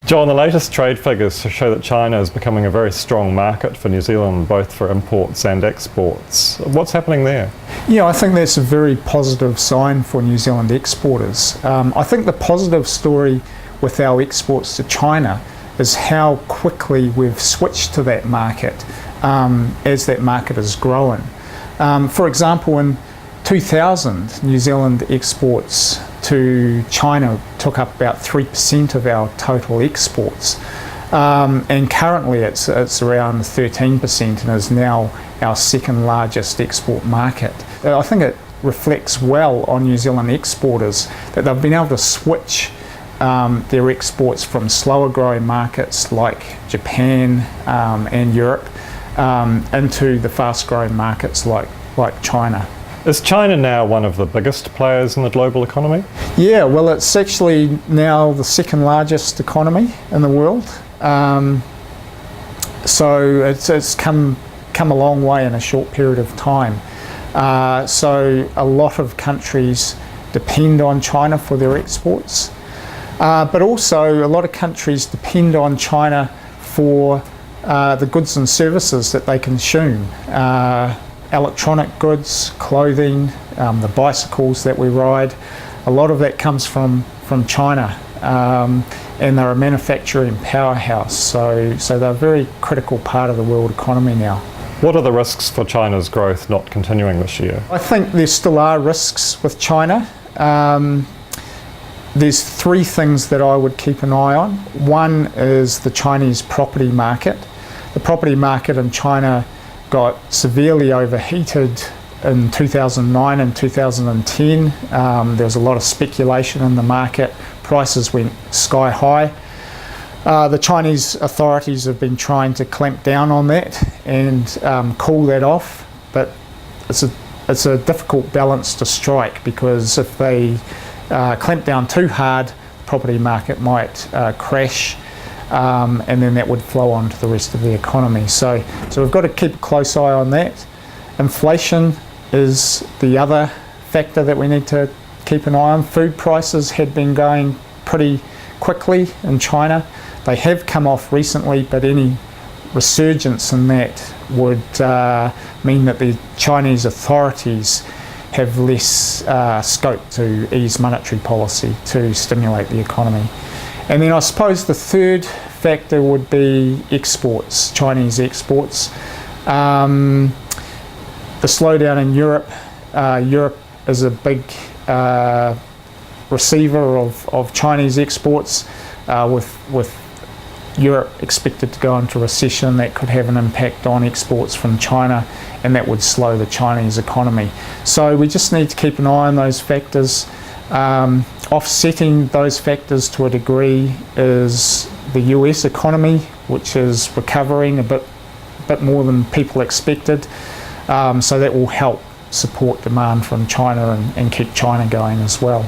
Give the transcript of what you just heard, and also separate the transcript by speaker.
Speaker 1: John, the latest trade figures show that China is becoming a very strong market for New Zealand, both for imports and exports. What's happening there?
Speaker 2: Yeah, I think that's a very positive sign for New Zealand exporters. I think the positive story with our exports to China is how quickly we've switched to that market as that market is growing. For example, in 2000, New Zealand exports to China took up about 3% of our total exports, and currently it's around 13% and is now our second largest export market. I think it reflects well on New Zealand exporters that they've been able to switch their exports from slower growing markets like Japan and Europe into the fast growing markets like China.
Speaker 1: Is China now one of the biggest players in the global economy?
Speaker 2: Yeah, well, it's actually now the second largest economy in the world. So it's come a long way in a short period of time. So a lot of countries depend on China for their exports, but also a lot of countries depend on China for the goods and services that they consume. Electronic goods, clothing, the bicycles that we ride, a lot of that comes from China, and they're a manufacturing powerhouse, so they're a very critical part of the world economy now.
Speaker 1: What are the risks for China's growth not continuing this year?
Speaker 2: I think there still are risks with China. There's three things that I would keep an eye on. One is the Chinese property market. The property market in China got severely overheated in 2009 and 2010. There was a lot of speculation in the market. Prices went sky high. The Chinese authorities have been trying to clamp down on that and cool that off, but it's a difficult balance to strike, because if they clamp down too hard, the property market might crash. And then that would flow on to the rest of the economy. So we've got to keep a close eye on that. Inflation is the other factor that we need to keep an eye on. Food prices had been going pretty quickly in China. They have come off recently, but any resurgence in that would mean that the Chinese authorities have less scope to ease monetary policy to stimulate the economy. And then I suppose the third factor would be exports, Chinese exports. The slowdown in Europe. Europe is a big receiver of Chinese exports. With Europe expected to go into recession, that could have an impact on exports from China, and that would slow the Chinese economy. So we just need to keep an eye on those factors. Offsetting those factors to a degree is the US economy, which is recovering a bit more than people expected. So that will help support demand from China and keep China going as well.